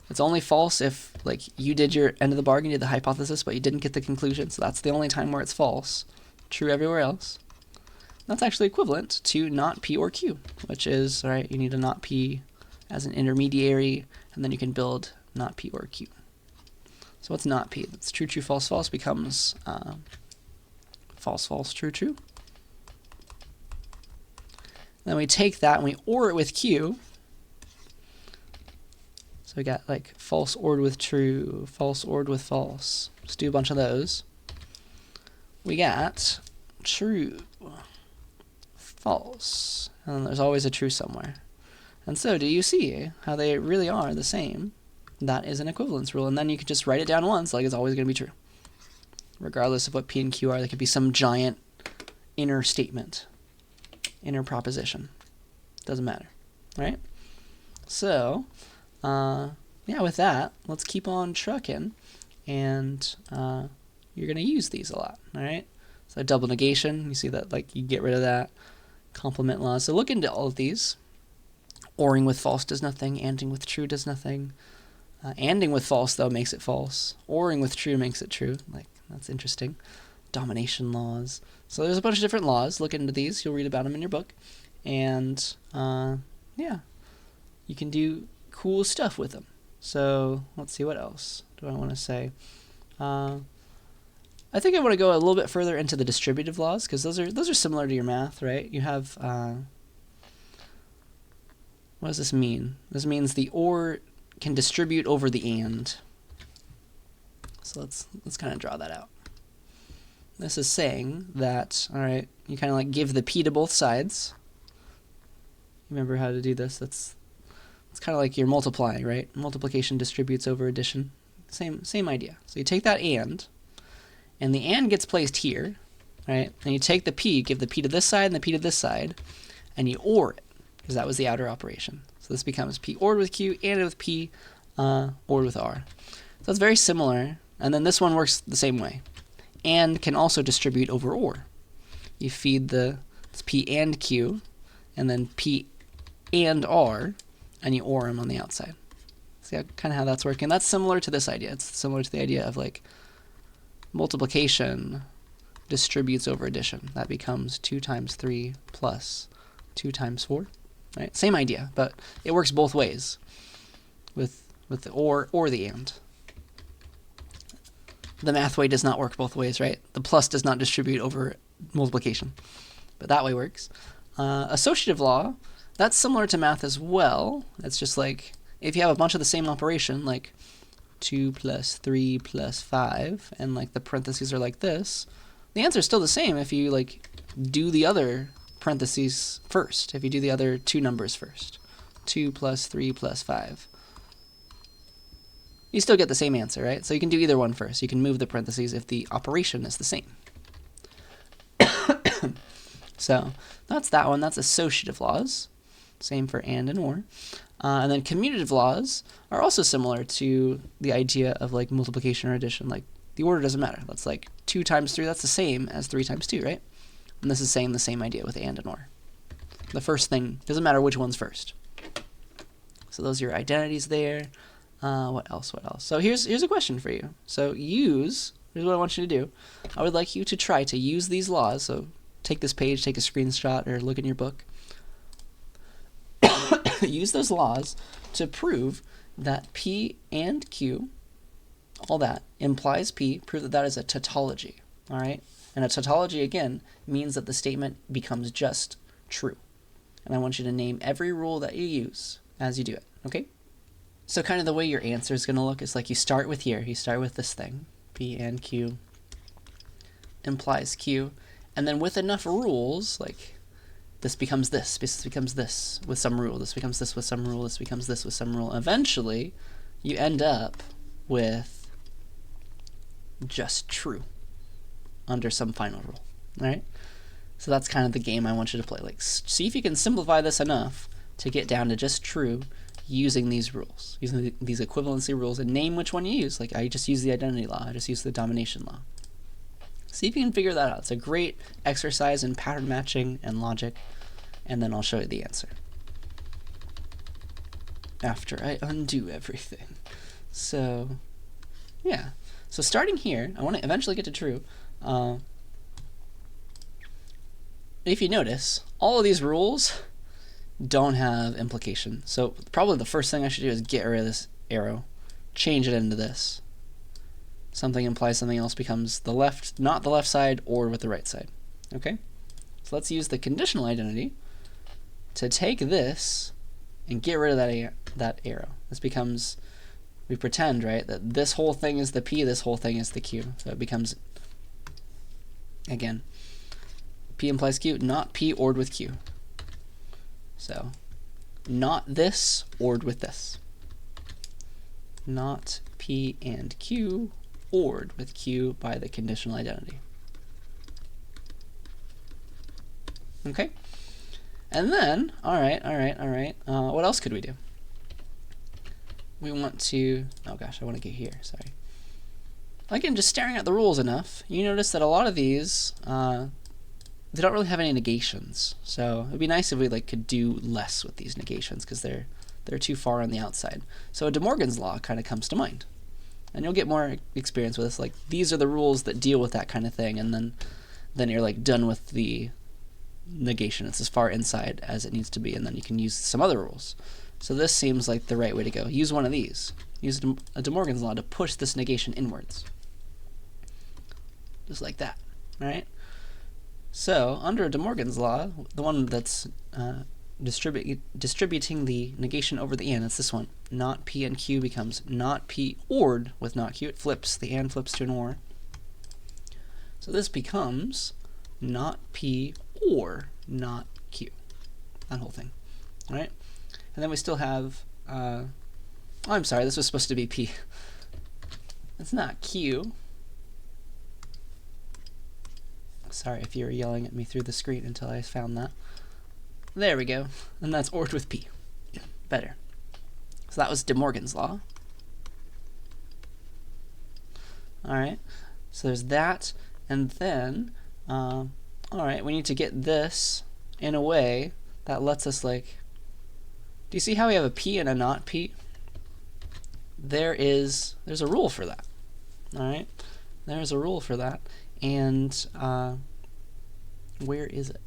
It's only false if like you did your end of the bargain, you did the hypothesis, but you didn't get the conclusion. So that's the only time where it's false. True everywhere else. That's actually equivalent to not P or Q, which is, all right, you need a not P as an intermediary, and then you can build not P or Q. So what's not P? That's true, true, false, false becomes false, false, true, true. Then we take that and we OR it with Q. So we got like false ORed with true, false ORed with false. Just do a bunch of those. We got true, false, and then there's always a true somewhere. And so do you see how they really are the same? That is an equivalence rule, and then you can just write it down once, like it's always going to be true. Regardless of what P and Q are, there could be some giant inner statement, inner proposition. Doesn't matter, right? So, yeah, with that, let's keep on trucking, and you're going to use these a lot, all right? So double negation, you see that, like, you get rid of that. Complement laws. So look into all of these. ORing with false does nothing. ANDing with true does nothing. ANDing with false, though, makes it false. ORing with true makes it true. Like, that's interesting. Domination laws. So there's a bunch of different laws. Look into these. You'll read about them in your book. And, yeah, you can do cool stuff with them. So let's see, what else do I want to say? I think I want to go a little bit further into the distributive laws, because those are similar to your math, right? You have, what does this mean? This means the OR can distribute over the AND. So let's kind of draw that out. This is saying that, all right, you kind of like give the P to both sides. Remember how to do this? It's kind of like you're multiplying, right? Multiplication distributes over addition. Same idea. So you take that and the and gets placed here, right? And you take the P, give the P to this side and the P to this side, and you OR it, because that was the outer operation. So this becomes P ORed with Q, and with P, ORed with R. So it's very similar, and then this one works the same way. And can also distribute over OR. You feed it's P and Q, and then P and R, and you OR them on the outside. See kind of how that's working? That's similar to this idea. It's similar to the idea of like multiplication distributes over addition. That becomes 2 times 3 plus 2 times 4. Right? Same idea, but it works both ways with the or the and. The math way does not work both ways, right? The plus does not distribute over multiplication, but that way works. Associative law, that's similar to math as well. It's just like if you have a bunch of the same operation, like 2 plus 3 plus 5, and like the parentheses are like this, the answer is still the same if you like do the other parentheses first, if you do the other two numbers first. 2 plus 3 plus 5. You still get the same answer, right? So you can do either one first. You can move the parentheses if the operation is the same. So that's that one. That's associative laws. Same for and OR. And then commutative laws are also similar to the idea of like multiplication or addition. Like the order doesn't matter. That's like 2 times 3. That's the same as 3 times 2, right? And this is saying the same idea with and OR. The first thing, doesn't matter which one's first. So those are your identities there. What else? So here's a question for you. So here's what I want you to do. I would like you to try to use these laws. So take this page, take a screenshot, or look in your book. Use those laws to prove that P and Q, all that, implies P, prove that that is a tautology, all right? And a tautology, again, means that the statement becomes just true. And I want you to name every rule that you use as you do it, okay? So kind of the way your answer is going to look is like you start with here. You start with this thing, P and Q implies Q. And then with enough rules, like this becomes this becomes this with some rule, this becomes this with some rule, this becomes this with some rule. Eventually, you end up with just true under some final rule, all right? So that's kind of the game I want you to play. Like, see if you can simplify this enough to get down to just true using these rules, using these equivalency rules, and name which one you use. Like I just use the identity law, I just use the domination law. See if you can figure that out. It's a great exercise in pattern matching and logic, and then I'll show you the answer after I undo everything. So yeah, so starting here, I want to eventually get to true. If you notice, all of these rules don't have implication. So probably the first thing I should do is get rid of this arrow, change it into this. Something implies something else becomes the left, not the left side, or with the right side. Okay? So let's use the conditional identity to take this and get rid of that arrow. This becomes, we pretend, right, that this whole thing is the P, this whole thing is the Q. So it becomes, again, P implies Q, not P ORed with Q. So, not this ORed with this. Not P and Q ORed with Q by the conditional identity. Okay? And then, all right. What else could we do? We want to, oh gosh, I want to get here, sorry. Again, just staring at the rules enough, you notice that a lot of these, they don't really have any negations. So it'd be nice if we could do less with these negations because they're too far on the outside. So De Morgan's law kind of comes to mind. And you'll get more experience with this. Like these are the rules that deal with that kind of thing, and then you're done with the negation. It's as far inside as it needs to be, and then you can use some other rules. So this seems like the right way to go. Use one of these. Use a De Morgan's law to push this negation inwards. Just like that. All right? So, under De Morgan's law, the one that's distributing the negation over the and, it's this one. Not P and Q becomes not P ORed with not Q. It flips. The and flips to an OR. So this becomes not P or not Q. That whole thing. All right? And then we still have, oh, I'm sorry, this was supposed to be P. It's not Q. Sorry if you were yelling at me through the screen until I found that. There we go. And that's ORed with P. Better. So that was De Morgan's law. Alright. So there's that. And then, alright, we need to get this in a way that lets us do you see how we have a P and a not P? There's a rule for that. Alright? There's a rule for that. And where is it?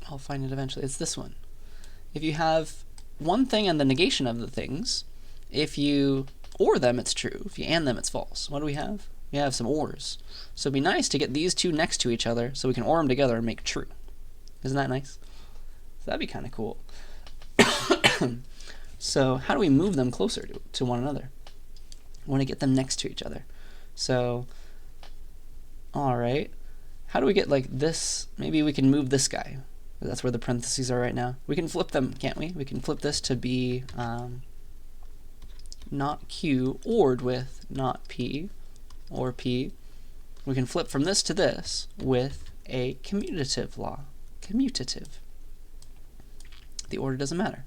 I'll find it eventually. It's this one. If you have one thing and the negation of the things, if you OR them, it's true. If you AND them, it's false. What do we have? We have some ORs. So it'd be nice to get these two next to each other so we can OR them together and make true. Isn't that nice? So that'd be kind of cool. So how do we move them closer to one another? We want to get them next to each other. So, alright, how do we get this? Maybe we can move this guy. That's where the parentheses are right now. We can flip them, can't we? We can flip this to be not Q ORed with not P or P. We can flip from this to this with a commutative law. Commutative. The order doesn't matter.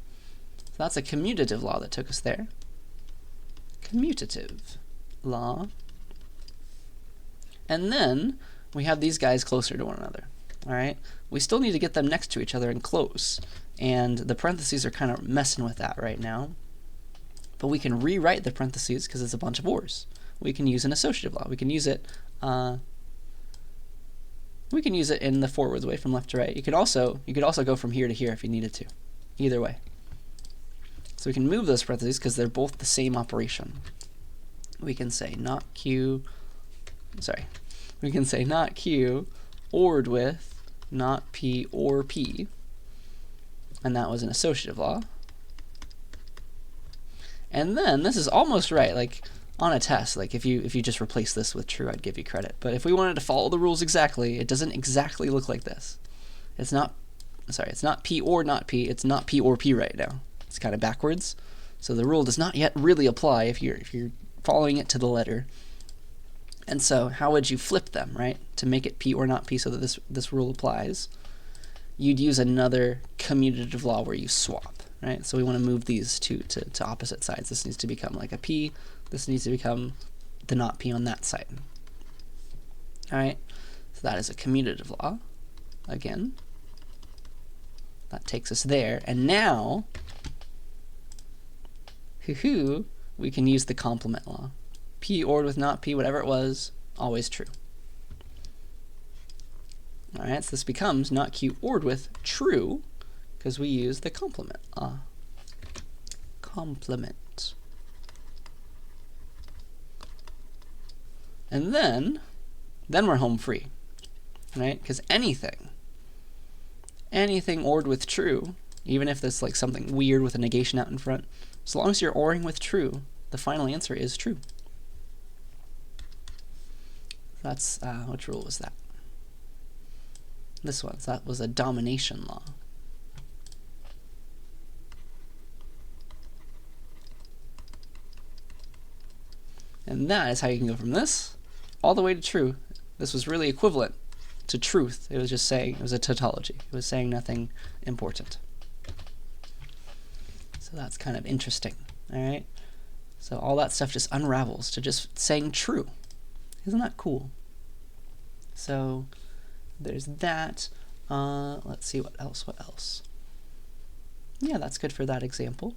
So that's a commutative law that took us there. Commutative law. And then we have these guys closer to one another. All right? We still need to get them next to each other and close. And the parentheses are kind of messing with that right now. But we can rewrite the parentheses because it's a bunch of ORs. We can use an associative law. We can use it in the forwards way from left to right. You could also go from here to here if you needed to. Either way. So we can move those parentheses because they're both the same operation. We can say not Q, we can say not Q ORed with not P or P, and that was an associative law. And then this is almost right, on a test, if you just replace this with true, I'd give you credit. But if we wanted to follow the rules exactly, it doesn't exactly look like this. It's not P or not P, it's not P or P right now. It's kind of backwards. So the rule does not yet really apply if you're following it to the letter. And so how would you flip them, right? To make it P or not P so that this rule applies, you'd use another commutative law where you swap. right? So we want to move these two to opposite sides. This needs to become like a P. This needs to become the not P on that side. All right, so that is a commutative law. Again, that takes us there. And now, we can use the complement law. P ORed with not P, whatever it was, always true. All right, so this becomes not Q ORed with true because we use the complement law. Complement. And then we're home free, right? Because anything ORed with true, even if there's like something weird with a negation out in front, as long as you're ORing with true, the final answer is true. That's, which rule was that? This one, so that was a domination law. And that is how you can go from this all the way to true. This was really equivalent to truth. It was just saying, it was a tautology. It was saying nothing important. So that's kind of interesting, all right? So all that stuff just unravels to just saying true. Isn't that cool? So there's that. Let's see what else. Yeah, that's good for that example.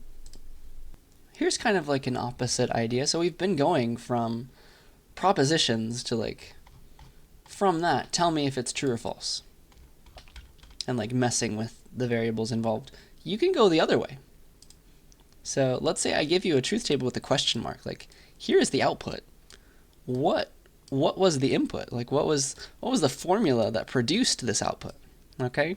Here's kind of like an opposite idea. So we've been going from propositions to like, from that, tell me if it's true or false. And like messing with the variables involved. You can go the other way. So let's say I give you a truth table with a question mark. Like, here is the output. What was the input? Like, what was the formula that produced this output? Okay?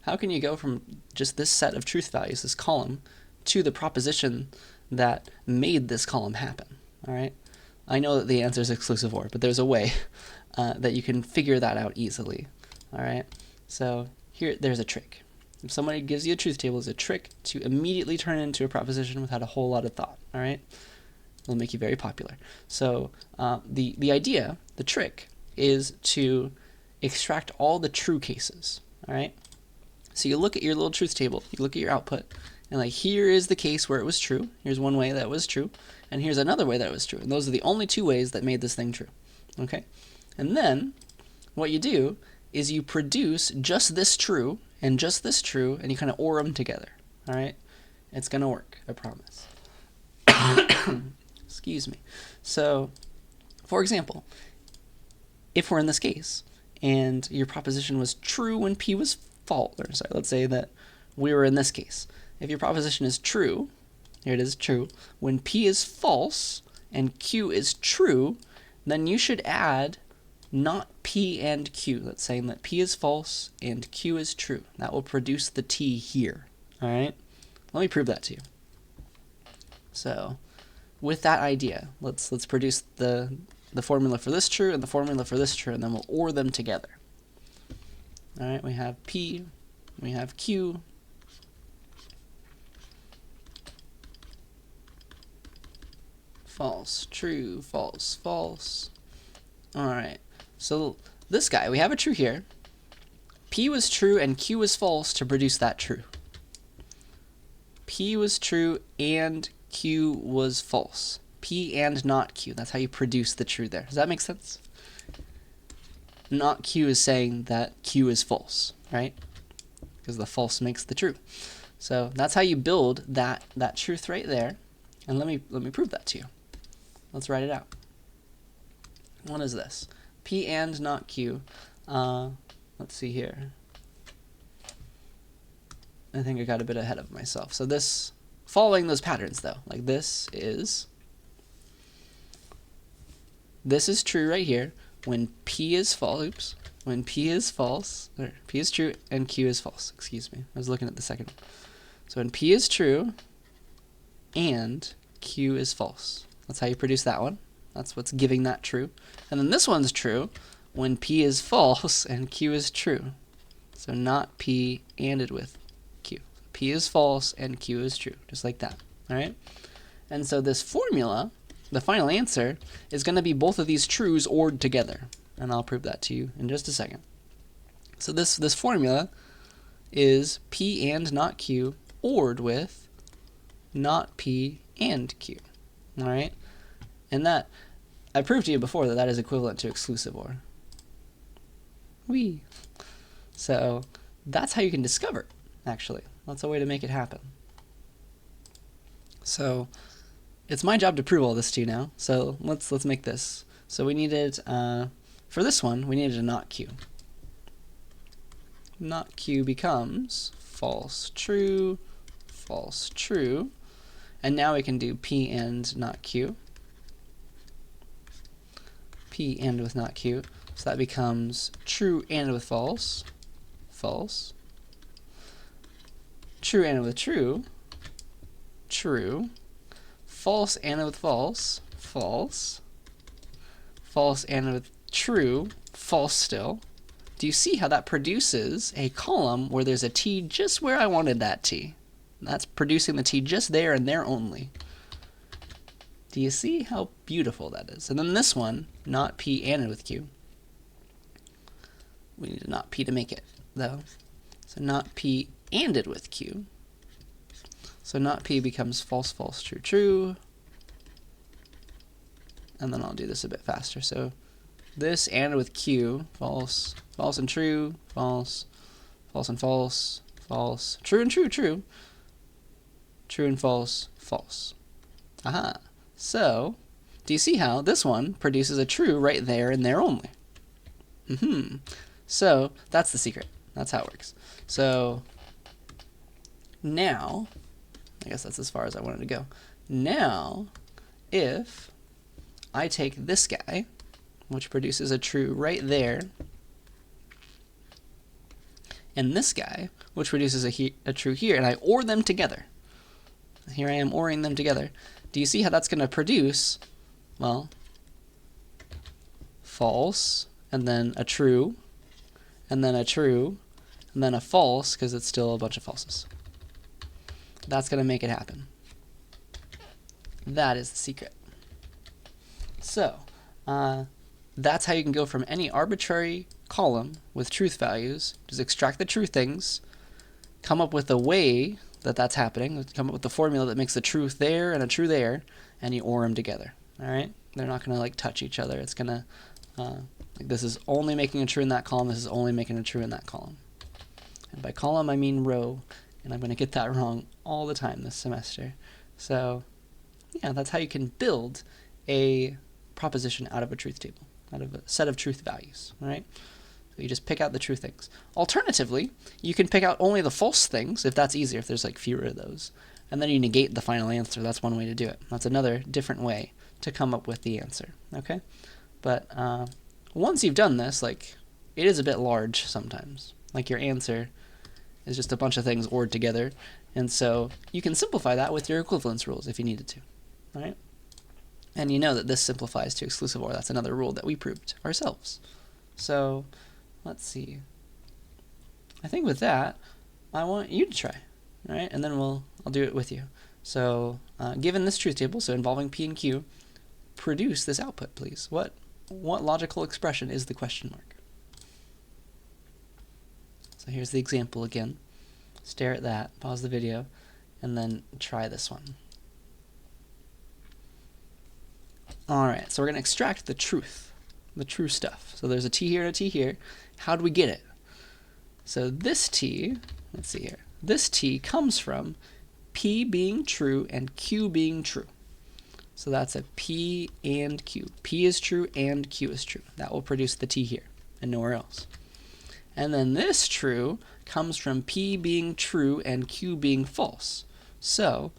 How can you go from just this set of truth values, this column, to the proposition that made this column happen? All right? I know that the answer is exclusive OR, but there's a way that you can figure that out easily. All right? So there's a trick. If somebody gives you a truth table, it's a trick to immediately turn it into a proposition without a whole lot of thought. All right? It'll make you very popular. So the idea, the trick, is to extract all the true cases. All right? So you look at your little truth table, you look at your output, and like, here is the case where it was true. Here's one way that was true, and here's another way that was true. And those are the only two ways that made this thing true. Okay? And then what you do is you produce just this true and just this true, and you kind of OR them together. All right? It's going to work, I promise. Excuse me. So, for example, if we're in this case, and your proposition was true when P was false, or sorry, let's say that we were in this case. If your proposition is true, here it is, true, when P is false and Q is true, then you should add not P and Q. That's saying that P is false and Q is true. That will produce the T here. All right? Let me prove that to you. So, with that idea, let's produce the formula for this true and the formula for this true, and then we'll OR them together. All right, we have P, we have Q, false, true, false, false. All right, so this guy, we have a true here. P was true and Q was false to produce that true. P was true and Q was false. P and not Q. That's how you produce the true there. Does that make sense? Not Q is saying that Q is false, right? Because the false makes the true. So that's how you build that truth right there. And let me prove that to you. Let's write it out. What is this? P and not Q. Let's see here. I think I got a bit ahead of myself. So this, following those patterns though, like this is true right here when P is false. When P is false, or P is true and Q is false. Excuse me, I was looking at the second one. So when P is true and Q is false. That's how you produce that one. That's what's giving that true. And then this one's true when P is false and Q is true. So not P ANDed with Q. P is false and Q is true, just like that. All right? And so this formula, the final answer, is going to be both of these trues ORed together. And I'll prove that to you in just a second. So this formula is P and not Q ORed with not P and Q. All right, and that I proved to you before that that is equivalent to exclusive OR. Whee! So that's how you can discover it, actually. That's a way to make it happen. So it's my job to prove all this to you now. So let's make this. So we needed, for this one, we needed a not Q. Not Q becomes false, true, false, true. And now we can do P and not Q. P and with not Q. So that becomes true and with false, false. True and with true, true. False and with false, false. False and with true, false still. Do you see how that produces a column where there's a T just where I wanted that T? That's producing the T just there and there only. Do you see how beautiful that is? And then this one, not P and with Q. We need a not P to make it, though. So not P and it with Q. So not P becomes false, false, true, true. And then I'll do this a bit faster. So this and with Q, false, false and true, false, false and false, false, true and true, true, true and false, false. Aha. So do you see how this one produces a true right there and there only? So that's the secret. That's how it works. So now, I guess that's as far as I wanted to go. Now, if I take this guy, which produces a true right there, and this guy, which produces a true here, and I OR them together. Here I am ORing them together. Do you see how that's going to produce, well, false, and then a true, and then a true, and then a false, because it's still a bunch of falses. That's going to make it happen. That is the secret. So, that's how you can go from any arbitrary column with truth values, just extract the true things, come up with a way that that's happening, come up with the formula that makes the truth there and a true there, and you OR them together. All right? They're not going to like touch each other. It's going to, like this is only making a true in that column, this is only making a true in that column. And by column, I mean row, and I'm going to get that wrong all the time this semester. So, yeah, that's how you can build a proposition out of a truth table, out of a set of truth values, all right? So you just pick out the true things. Alternatively, you can pick out only the false things, if that's easier, if there's like fewer of those, and then you negate the final answer. That's one way to do it. That's another different way to come up with the answer, okay? But once you've done this, like, it is a bit large sometimes. Like your answer is just a bunch of things ORed together, and so you can simplify that with your equivalence rules if you needed to, all right? And you know that this simplifies to exclusive OR. That's another rule that we proved ourselves. So let's see. I think with that, I want you to try, all right? And then I'll do it with you. So given this truth table, so involving P and Q, produce this output, please. What logical expression is the question mark? So here's the example again. Stare at that, pause the video, and then try this one. Alright, so we're going to extract the truth, the true stuff. So there's a T here and a T here. How do we get it? So this T, let's see here, this T comes from P being true and Q being true. So that's a P and Q. P is true and Q is true. That will produce the T here and nowhere else. And then this true comes from P being true and Q being false. So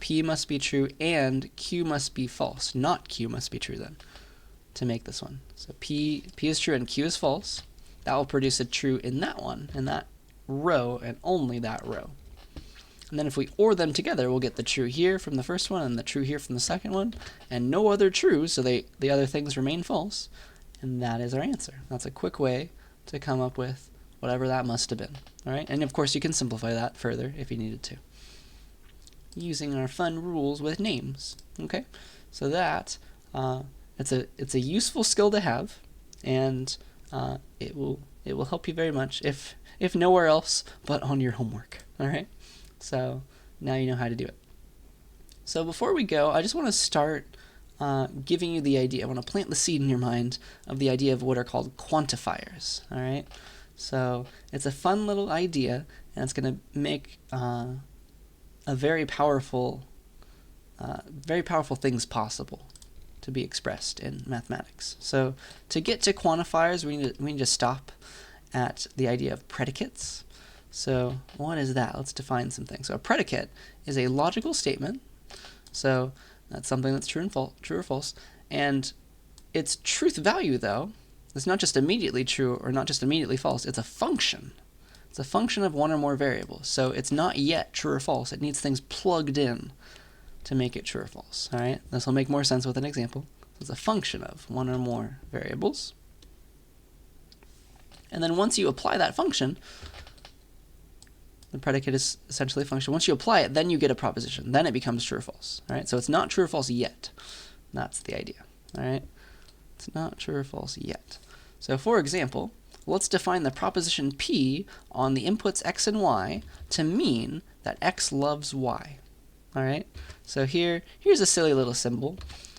P must be true and Q must be false. Not Q must be true then to make this one. So P is true and Q is false. That will produce a true in that one, in that row, and only that row. And then if we OR them together, we'll get the true here from the first one and the true here from the second one, and no other true, so the other things remain false. And that is our answer. That's a quick way to come up with whatever that must have been. All right? And of course you can simplify that further if you needed to, using our fun rules with names. Okay? So that it's a useful skill to have, and it will help you very much if nowhere else but on your homework. All right? So now you know how to do it. So before we go, I just want to start giving you the idea. I want to plant the seed in your mind of the idea of what are called quantifiers. All right. So it's a fun little idea, and it's going to make a very powerful things possible to be expressed in mathematics. So to get to quantifiers, we need to stop at the idea of predicates. So what is that? Let's define some things. So a predicate is a logical statement. So that's something that's true or false. And its truth value, though, is not just immediately true or not just immediately false. It's a function. It's a function of one or more variables. So it's not yet true or false. It needs things plugged in to make it true or false. All right. This will make more sense with an example. It's a function of one or more variables. And then once you apply that function, the predicate is essentially a function. Once you apply it, then you get a proposition. Then it becomes true or false. All right. So it's not true or false yet. That's the idea. All right. It's not true or false yet. So for example, let's define the proposition P on the inputs x and y to mean that x loves y. All right. So here's a silly little symbol.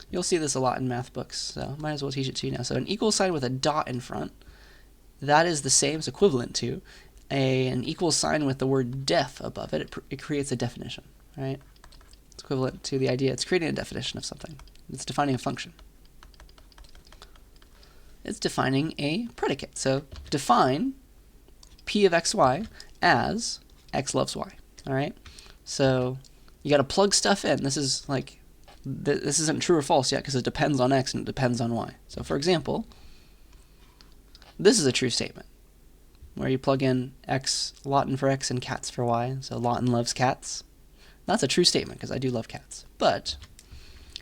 You'll see this a lot in math books, so might as well teach it to you now. So an equal sign with a dot in front, that is the same, it's equivalent to an equal sign with the word def above it. It creates a definition, right? It's equivalent to the idea. It's creating a definition of something. It's defining a function. It's defining a predicate. So define P of xy as x loves y, all right? So you got to plug stuff in. This is like, this isn't true or false yet because it depends on x and it depends on y. So for example, this is a true statement where you plug in x, Latin for x and cats for y. So Latin loves cats. That's a true statement because I do love cats. But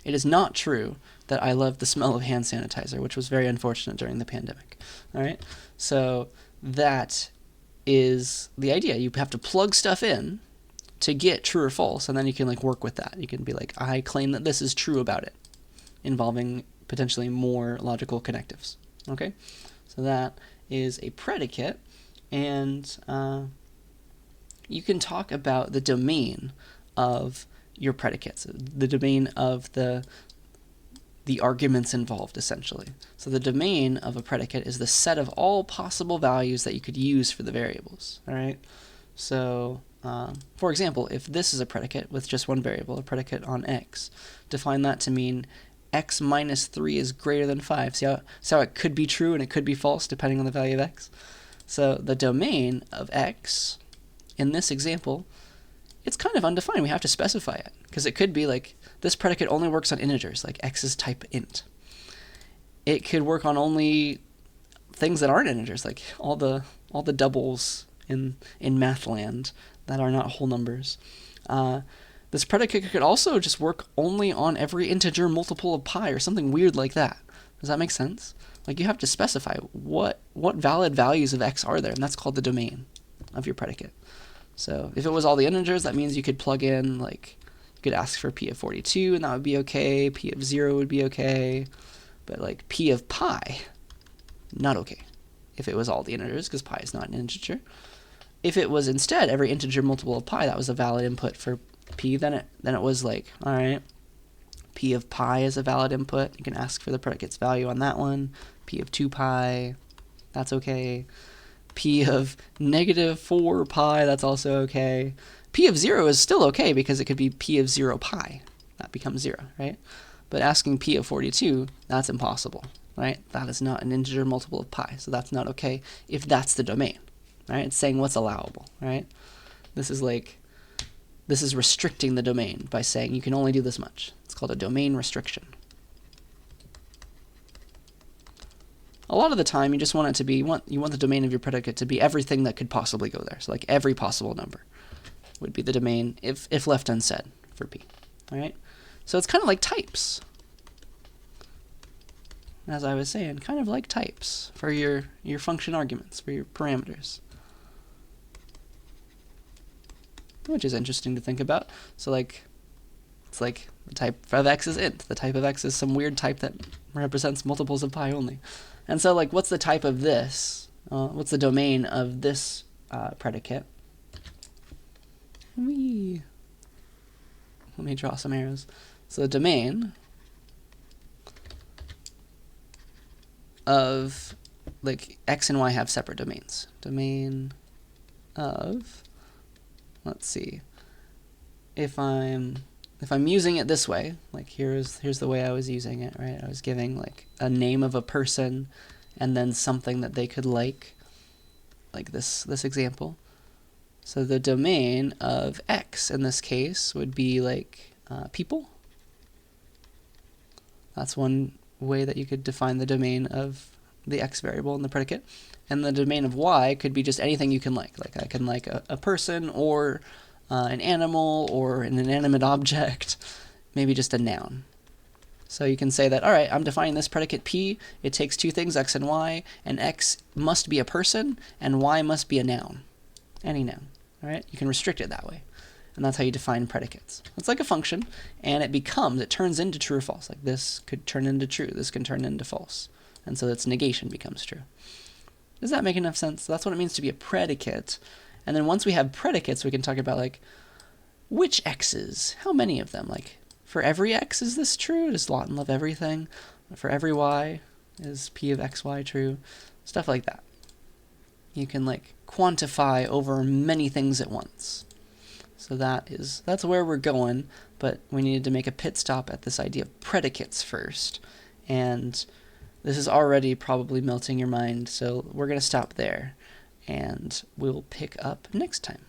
it is not true that I love the smell of hand sanitizer, which was very unfortunate during the pandemic. All right. So that is the idea. You have to plug stuff in to get true or false, and then you can like work with that. You can be like, I claim that this is true about it, involving potentially more logical connectives. Okay, so that is a predicate, and you can talk about the domain of your predicates, the domain of the arguments involved, essentially. So the domain of a predicate is the set of all possible values that you could use for the variables. All right, so for example, if this is a predicate with just one variable, a predicate on x, define that to mean x minus 3 is greater than 5. See how it could be true and it could be false depending on the value of x? So the domain of x, in this example, it's kind of undefined. We have to specify it because it could be like this predicate only works on integers, like x is type int. It could work on only things that aren't integers, like all the doubles in math land that are not whole numbers. This predicate could also just work only on every integer multiple of pi or something weird like that. Does that make sense? Like you have to specify what valid values of x are there, and that's called the domain of your predicate. So if it was all the integers, that means you could plug in, like, you could ask for P of 42 and that would be okay, P of 0 would be okay, but like P of pi, not okay if it was all the integers because pi is not an integer. If it was instead every integer multiple of pi, that was a valid input for P, then it was like, all right, P of pi is a valid input. You can ask for the predicate's value on that one. P of 2 pi, that's okay. P of negative 4 pi, that's also okay. P of 0 is still okay because it could be P of 0 pi. That becomes 0, right? But asking P of 42, that's impossible, right? That is not an integer multiple of pi, so that's not okay if that's the domain. Right? It's saying what's allowable, right? This is restricting the domain by saying you can only do this much. It's called a domain restriction. A lot of the time, you just want it to be, you want the domain of your predicate to be everything that could possibly go there. So like every possible number would be the domain if left unsaid for P, all right? So it's kind of like types. As I was saying, kind of like types for your function arguments, for your parameters. Which is interesting to think about. So like, it's like the type of x is int. The type of x is some weird type that represents multiples of pi only. And so like, what's the type of this? What's the domain of this predicate? let me draw some arrows. So the domain of, like, x and y have separate domains. Domain of, let's see, if I'm using it this way, like here's the way I was using it, right? I was giving like a name of a person and then something that they could like this example. So the domain of x in this case would be like people. That's one way that you could define the domain of the x variable and the predicate. And the domain of y could be just anything you can like. Like I can like a person or an animal or an inanimate object, maybe just a noun. So you can say that, all right, I'm defining this predicate P. It takes two things, x and y, and x must be a person and y must be a noun, any noun. All right, you can restrict it that way. And that's how you define predicates. It's like a function, and it turns into true or false. Like this could turn into true, this can turn into false. And so its negation becomes true. Does that make enough sense? That's what it means to be a predicate. And then once we have predicates, we can talk about like which x's, how many of them? Like for every x is this true? Does Lawton love everything? For every y is p of xy true? Stuff like that. You can like quantify over many things at once. So that's where we're going, but we needed to make a pit stop at this idea of predicates first. And this is already probably melting your mind, so we're going to stop there, and we'll pick up next time.